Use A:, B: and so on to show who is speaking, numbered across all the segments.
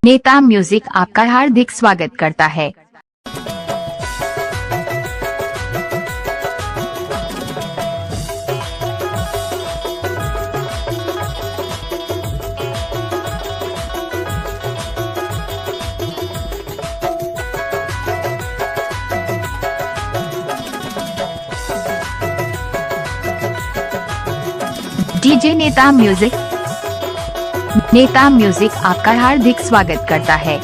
A: नेता म्यूजिक आपका हार्दिक स्वागत करता है। डीजे नेता म्यूजिक आपका हार्दिक स्वागत करता है।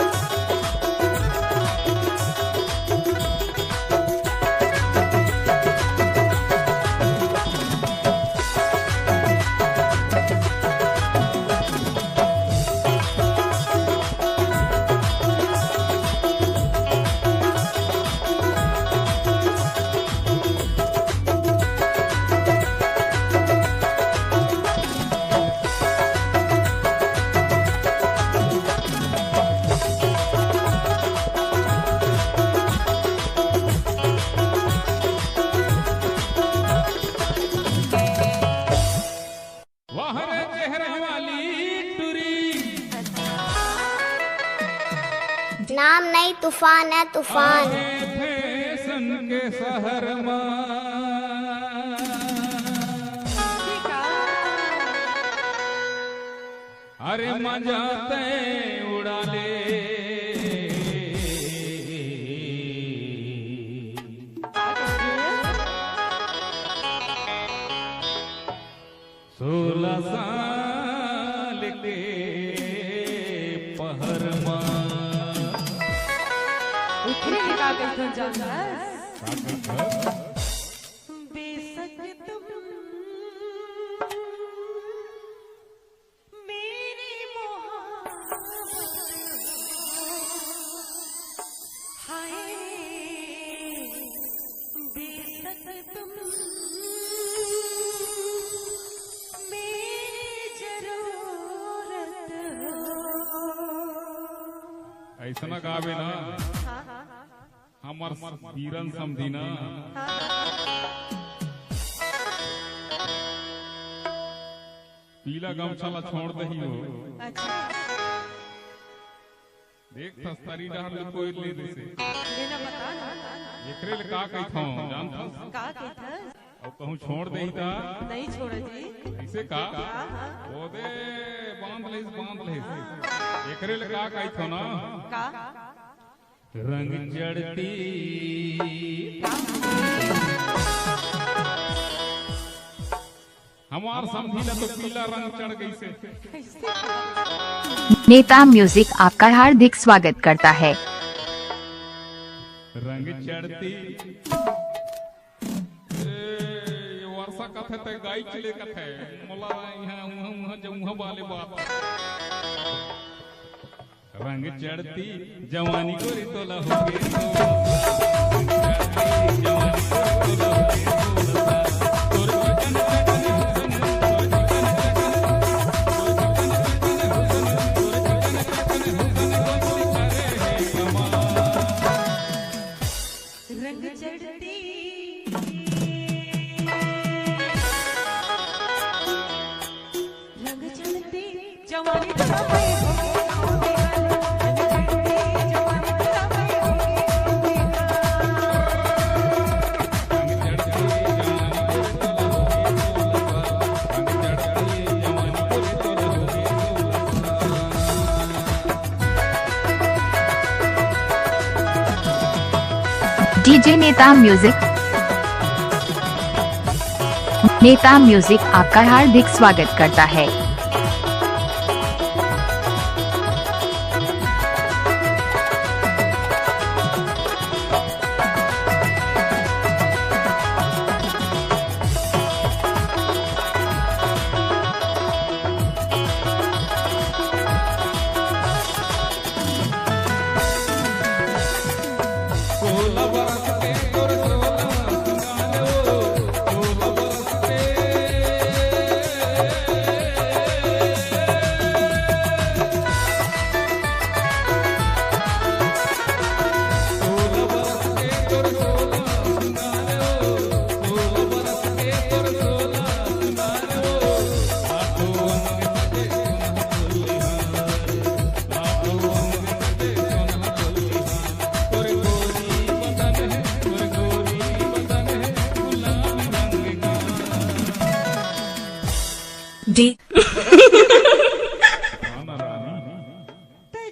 B: नाम नहीं तूफान है तूफान।
C: फैशन के शहर अरे मजा तय उड़ा ले सोलह साल के पहर
D: बेशक तुम मेरी मोहब्बत हाय बेशक तुम मेरी जरूरत हो।
C: ऐसा ना गावे ना हमार वीरन समझी ना पीला गमछाला छोड़ दही हो।
D: अच्छा
C: देख तस्तरी डाल कोई ले दे से
D: लेना बता ना
C: एकरे ले का कहथौ जान था
D: का कहता
C: और कहूं छोड़ देही ता
D: नहीं छोड़ जी
C: ऐसे का ओदे बांध ले एकरे ले का कहथौ ना
D: का
C: रंग चढ़ती हमार समझी ना तो पीला रंग चढ़ गई से।
A: नेता म्यूजिक आपका हार्दिक स्वागत करता है।
C: रंग चढ़ती वर्षा कथे ते गाय चले कथे मोला यहाँ जमुहा वाले बात रंग चढ़ती जवानी गोरी तोला हो गे
D: रंग चढ़ती रंग चढ़ती जवानी
A: डीजे नेता म्यूजिक आपका हार्दिक स्वागत करता है।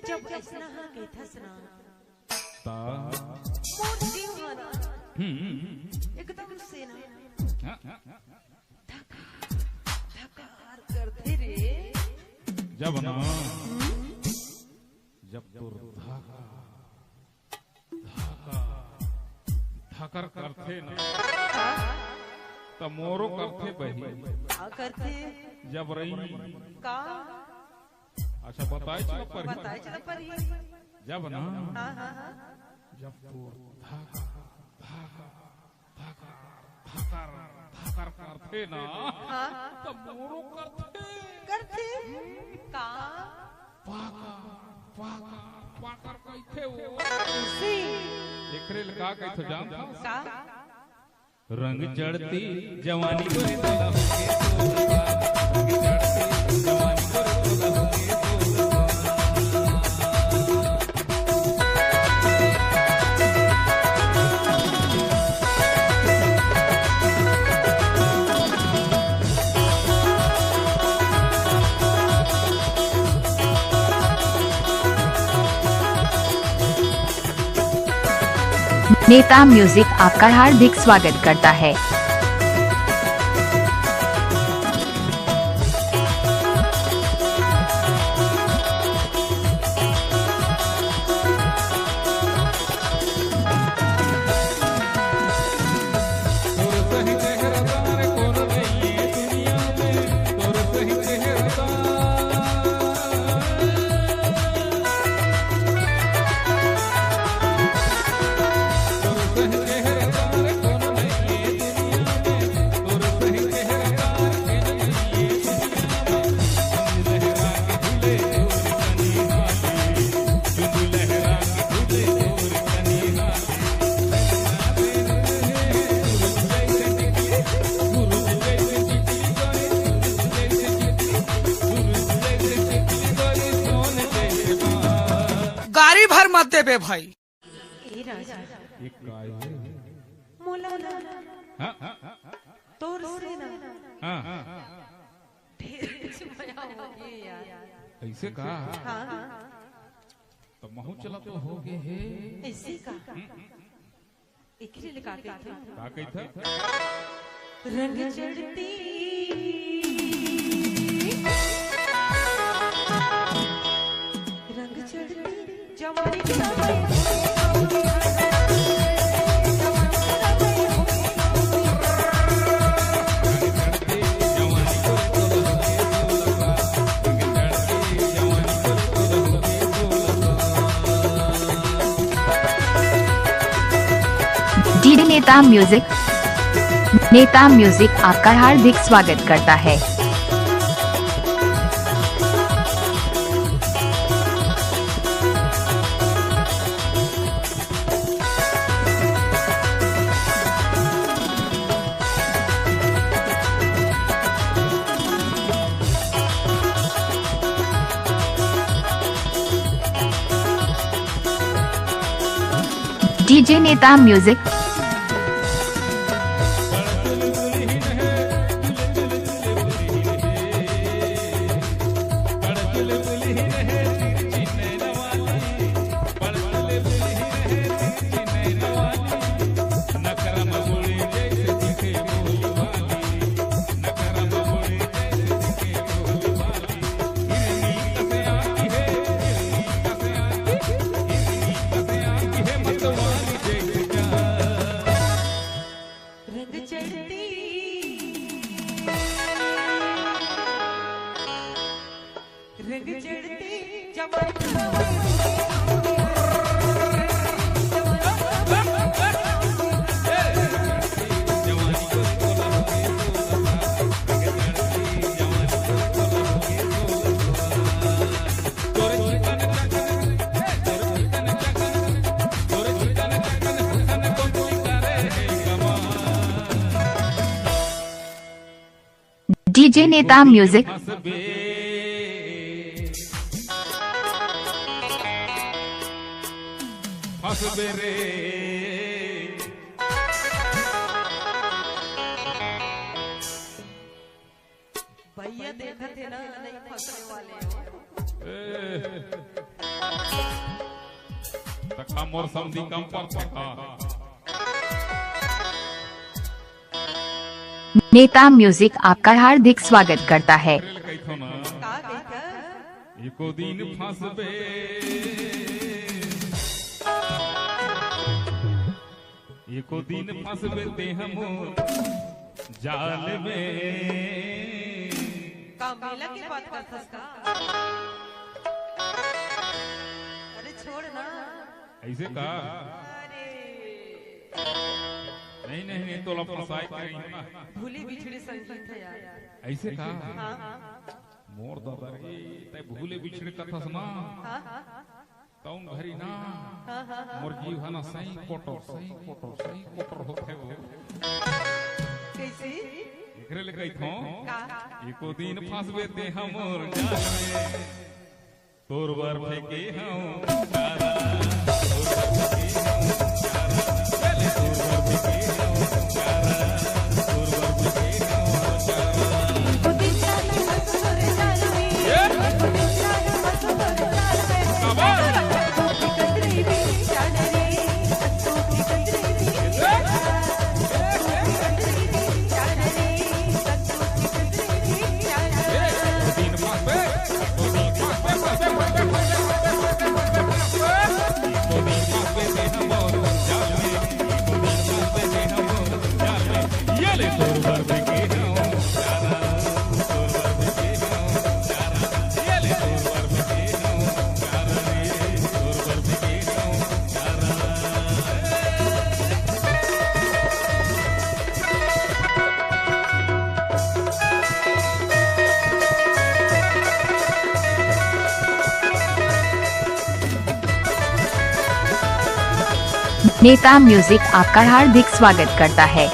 D: जब ऐसा हा कहथस ना
C: ता
D: मोर जीव हा ना एकदम से ना धकार करते रे
C: जब ना जब तुर धकर करते ना तो मोरो करते बही
D: का करते
C: जब रही
D: का
C: अच्छा बताए चल पर
D: बताए चल पर ही
C: जब ना
D: हां हां हां
C: जब तुर धकर करते ना
D: हां
C: तो मोरो करते
D: करते का
C: पाकर कहते वो
D: सी
C: एकरे लगा कहते जान
D: का
C: रंग चढ़ती जवानी गोरे तोला होके तोला रंग चढ़ती जवानी गोरे तोला होके
A: नेता म्यूजिक आपका हार्दिक स्वागत करता है।
E: गाड़ी भर मत देबे भाई।
D: ए राजा
C: एक गाय है
D: मोला ना
C: हां
D: तोर से ना
C: हां
D: ढेर मजा हो गई यार
C: ऐसे कहा
D: हां हां
C: तो महू चला तो हो गए है
D: ऐसे का एकरे लगा के था
C: का कहता
D: रंग चढ़ती रंग चढ़ती जवानी की
A: डीजे नेता म्यूजिक आपका हार्दिक स्वागत करता है। डीजे नेता म्यूजिक
D: रंग चढ़ती रंग चढ़ती
A: डीजे नेता म्यूजिक
C: हंसबे रे
D: भैया देखा थे ना नहीं फंसने वाले हो।
C: कथा मोर समझी कम पर था
A: नेता म्यूजिक आपका हार्दिक स्वागत करता है।
C: कहिथो ना
D: का कहकर
C: एको दिन फंसबे एको दिन फंसबे ते हमोर जाल में
D: का मेला की बात करथस का अरे छोड़ ना
C: ऐसे का
D: अरे
C: नहीं नहीं नहीं तो फंसाई करी ना
D: भूली बिछड़ी संगीत है यार
C: ऐसे का
D: हाँ
C: मोर दादा रे ते भूले बिछड़े कथा सुना
D: हाँ
C: तौन घरी ना मोर जीव हना सही कोटर होते हो
D: कैसे
C: एकरे ले कहिथो
D: का
C: एको दिन फंसबे ते हमर जाल में तोर बर फेंके हूं तारा
A: नेता म्यूजिक आपका हार्दिक स्वागत करता है।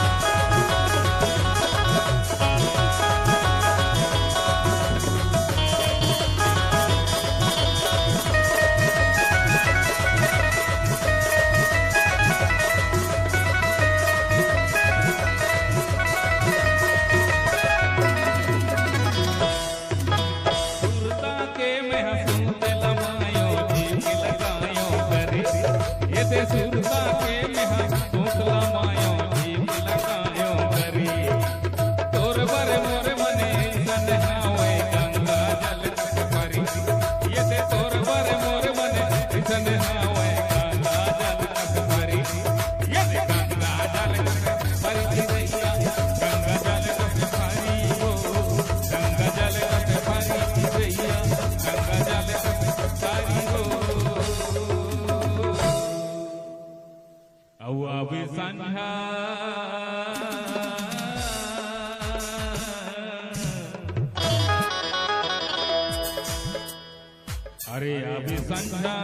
C: अरे अभी संझा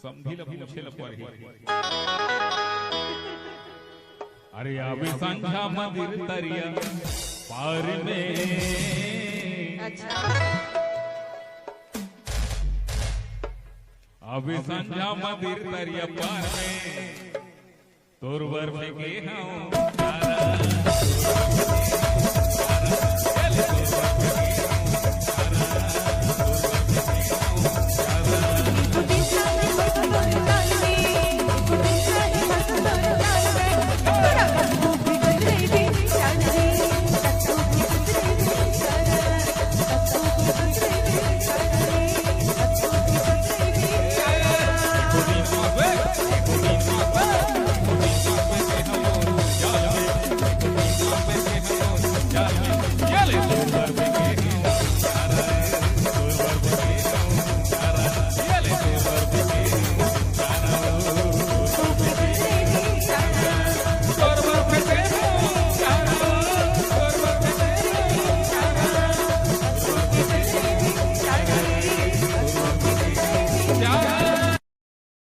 C: समझी ल पूछे ल पड़ी अरे अभी संझा मंदिर तरिया पार में अभी संझा मंदिर तरिया पार में तोर बर फेंके हूं